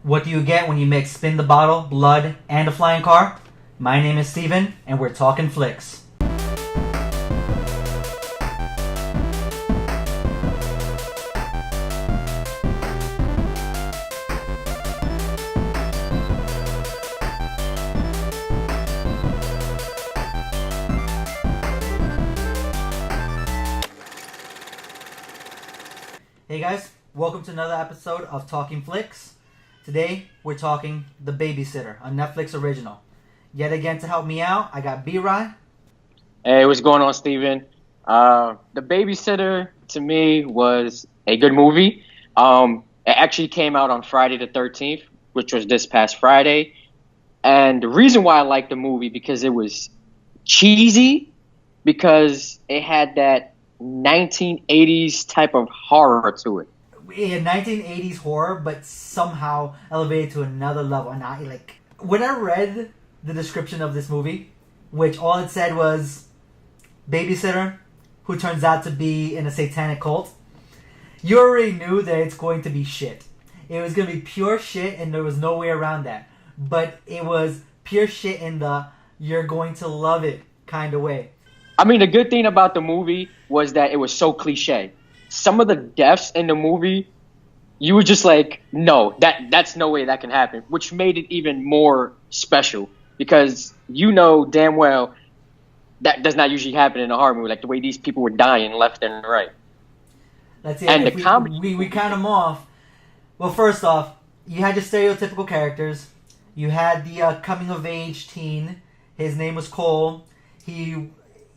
What do you get when you mix spin the bottle, blood, and a flying car? My name is Steven, and we're talking Flix. Hey guys, welcome to another episode of Talking Flix. Today, we're talking The Babysitter, a Netflix original. Yet again, to help me out, I got VxWeRY. Hey, what's going on, Steven? The Babysitter, to me, was a good movie. It actually came out on Friday the 13th, which was this past Friday. And the reason why I liked the movie, because it was cheesy, because it had that 1980s type of horror to it. It had 1980s horror, but somehow elevated to another level. And when I read the description of this movie, which all it said was babysitter who turns out to be in a satanic cult, you already knew that it's going to be shit. It was going to be pure shit, and there was no way around that. But it was pure shit in the you're going to love it kind of way. I mean, the good thing about the movie was that it was so cliche. Some of the deaths in the movie, you were just like, no, that's no way that can happen, which made it even more special because you know damn well that does not usually happen in a horror movie, like the way these people were dying left and right. That's it. And if the comedy... We count them off. Well, first off, you had your stereotypical characters. You had the coming-of-age teen. His name was Cole. He's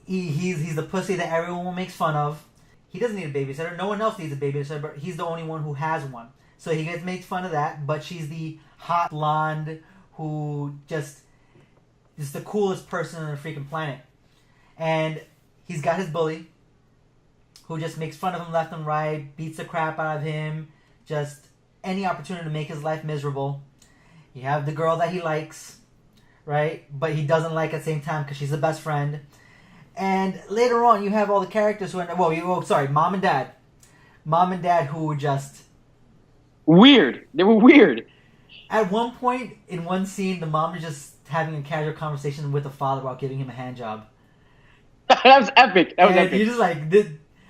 the pussy that everyone makes fun of. He doesn't need a babysitter. No one else needs a babysitter, but he's the only one who has one. So he gets made fun of that, but she's the hot blonde who just is the coolest person on the freaking planet. And he's got his bully who just makes fun of him left and right, beats the crap out of him, just any opportunity to make his life miserable. You have the girl that he likes, right? But he doesn't like at the same time because she's the best friend. And later on, you have all the characters who are... Mom and Dad. Mom and Dad who were just... weird. They were weird. At one point, in one scene, the mom is just having a casual conversation with the father about giving him a hand job. That was epic. That was epic. You're just like,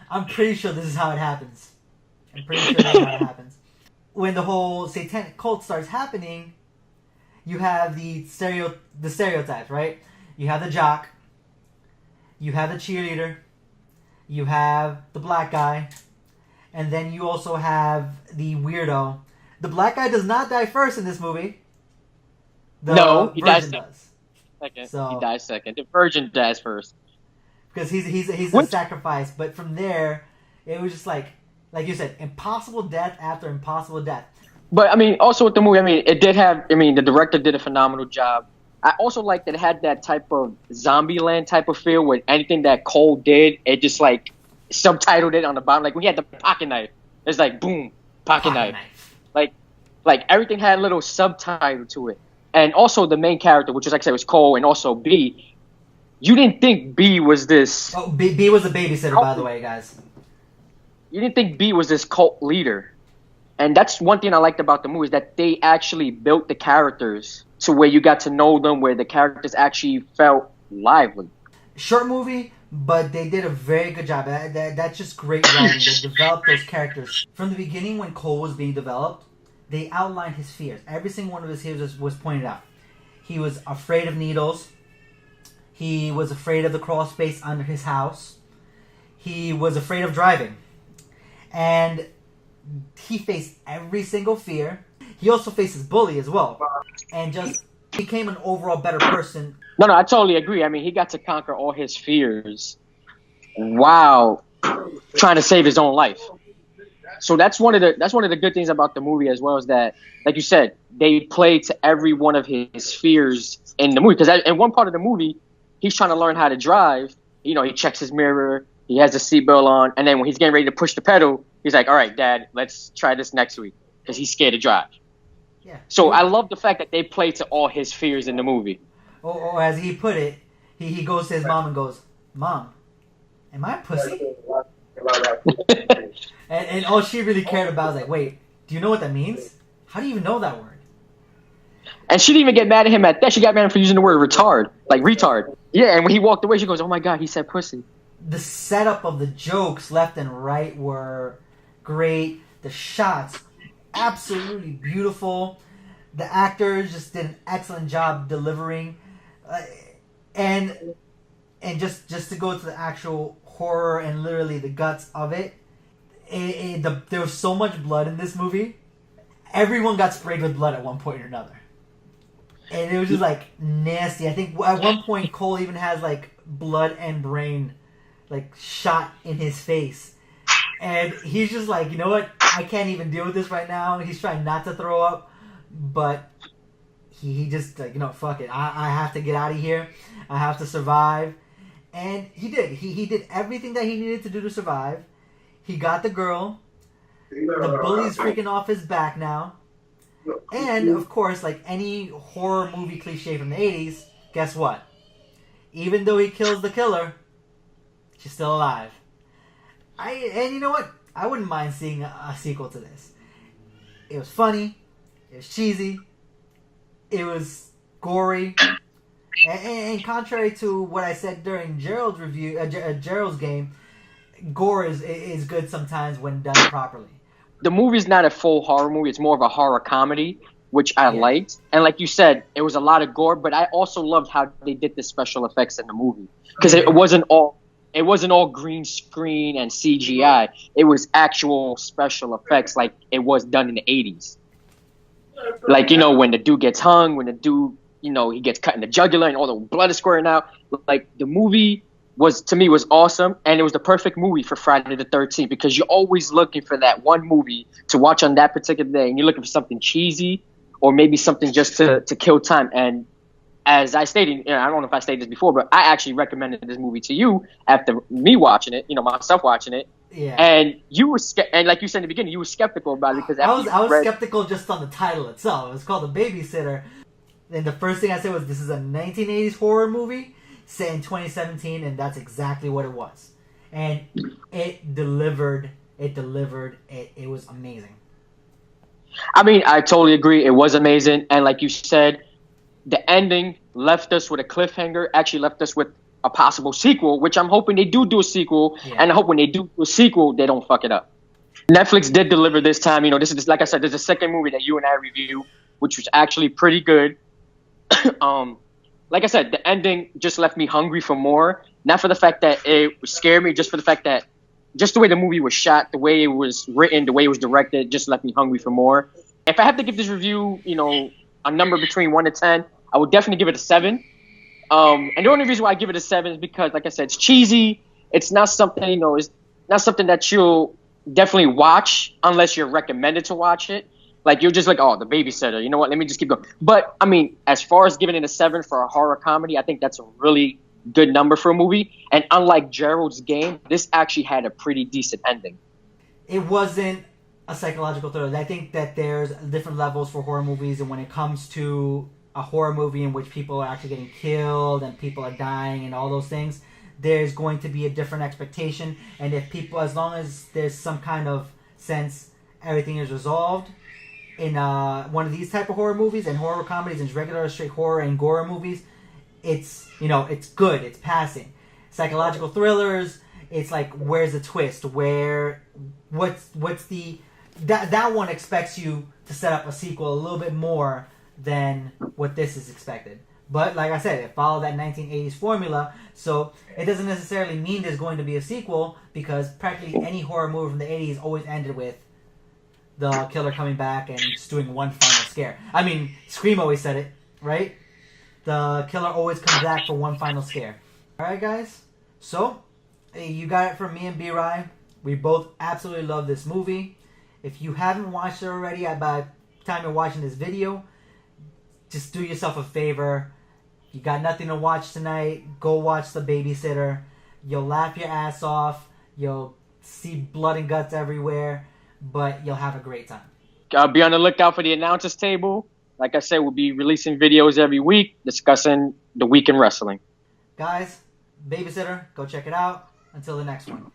I'm pretty sure this is how it happens. I'm pretty sure that's how it happens. When the whole satanic cult starts happening, you have the stereotypes, right? You have the jock. You have the cheerleader, you have the black guy, and then you also have the weirdo. The black guy does not die first in this movie. No, he dies second. So, he dies second. The virgin dies first. Because he's a sacrifice. But from there, it was just like you said, impossible death after impossible death. But, I mean, also with the movie, the director did a phenomenal job. I also like that it had that type of Zombieland type of feel where anything that Cole did, it just like subtitled it on the bottom. Like when he had the pocket knife, it's like boom, pocket knife. Like everything had a little subtitle to it. And also the main character, which was like I said was Cole, and also B. You didn't think B was this. Oh, B was a babysitter, by the way, guys. You didn't think B was this cult leader, and that's one thing I liked about the movie is that they actually built the characters to where you got to know them, where the characters actually felt lively. Short movie, but they did a very good job. That's just great writing. They developed those characters. From the beginning, when Cole was being developed, they outlined his fears. Every single one of his fears was pointed out. He was afraid of needles. He was afraid of the crawl space under his house. He was afraid of driving. And he faced every single fear. He also faced his bully as well. And just became an overall better person. No, I totally agree. I mean, he got to conquer all his fears while trying to save his own life. So that's one of the good things about the movie as well is that, like you said, they played to every one of his fears in the movie. Because in one part of the movie, he's trying to learn how to drive. You know, he checks his mirror. He has the seatbelt on. And then when he's getting ready to push the pedal, he's like, all right, Dad, let's try this next week. Because he's scared to drive. Yeah. So I love the fact that they play to all his fears in the movie. Or as he put it, he goes to his mom and goes, Mom, am I a pussy? and all she really cared about was like, wait, do you know what that means? How do you even know that word? And she didn't even get mad at him at that. She got mad at him for using the word retard, like retard. Yeah, and when he walked away, she goes, "Oh my God, he said pussy." The setup of the jokes left and right were great. The shots, absolutely beautiful. The actors just did an excellent job delivering. And just to go to the actual horror and literally the guts of it, there was so much blood in this movie. Everyone got sprayed with blood at one point or another. And it was just like nasty. I think at one point Cole even has like blood and brain like shot in his face. And he's just like, you know what? I can't even deal with this right now. He's trying not to throw up, but he just like, you know, fuck it. I have to get out of here. I have to survive. And he did. He did everything that he needed to do to survive. He got the girl. The bully's freaking off his back now. And, of course, like any horror movie cliche from the 80s, guess what? Even though he kills the killer, she's still alive. And you know what? I wouldn't mind seeing a sequel to this. It was funny. It was cheesy. It was gory. And contrary to what I said during Gerald's review, Gerald's game, gore is good sometimes when done properly. The movie's not a full horror movie. It's more of a horror comedy, which I liked. And like you said, it was a lot of gore, but I also loved how they did the special effects in the movie. Because it wasn't all green screen and CGI. It was actual special effects like it was done in the 80s. Like, you know, when the dude gets hung, when the dude, you know, he gets cut in the jugular and all the blood is squirting out. Like, the movie was awesome, and it was the perfect movie for Friday the 13th because you're always looking for that one movie to watch on that particular day, and you're looking for something cheesy or maybe something just to kill time. And as I stated, you know, I don't know if I stated this before, but I actually recommended this movie to you after me watching it, you know, myself watching it. Yeah. And you were and like you said in the beginning, you were skeptical about it because I was skeptical just on the title itself. It was called The Babysitter. And the first thing I said was, this is a 1980s horror movie set in 2017, and that's exactly what it was. And it delivered. It was amazing. I mean, I totally agree. It was amazing. And like you said, the ending left us with a cliffhanger, actually left us with a possible sequel, which I'm hoping they do a sequel. Yeah. And I hope when they do a sequel, they don't fuck it up. Netflix did deliver this time. You know, this is, like I said, this is the second movie that you and I review, which was actually pretty good. Like I said, the ending just left me hungry for more. Not for the fact that it scared me, just for the fact that just the way the movie was shot, the way it was written, the way it was directed, just left me hungry for more. If I have to give this review, you know, a number between 1 to 10, I would definitely give it a 7. And the only reason why I give it a 7 is because, like I said, it's cheesy. It's not something, you know, it's not something that you'll definitely watch unless you're recommended to watch it. Like, you're just like, oh, The Babysitter. You know what? Let me just keep going. But, I mean, as far as giving it a 7 for a horror comedy, I think that's a really good number for a movie. And unlike Gerald's Game, this actually had a pretty decent ending. It wasn't a psychological thriller. I think that there's different levels for horror movies. And when it comes to a horror movie in which people are actually getting killed and people are dying and all those things, there's going to be a different expectation. And if people, as long as there's some kind of sense everything is resolved, in one of these type of horror movies and horror comedies and regular straight horror and gore movies, it's, you know, it's good, it's passing. Psychological thrillers, it's like, where's the twist? What's the that one expects you to set up a sequel a little bit more than what this is expected. But like I said, it followed that 1980s formula, so it doesn't necessarily mean there's going to be a sequel, because practically any horror movie from the 80s always ended with the killer coming back and just doing one final scare. I mean, Scream always said it, right? The killer always comes back for one final scare. Alright, guys? So, you got it from me and VxWeRY. We both absolutely love this movie. If you haven't watched it already, by the time you're watching this video, just do yourself a favor. You got nothing to watch tonight, go watch The Babysitter. You'll laugh your ass off. You'll see blood and guts everywhere. But you'll have a great time. Be on the lookout for the announcers table. Like I said, we'll be releasing videos every week discussing the week in wrestling. Guys, Babysitter, go check it out. Until the next one.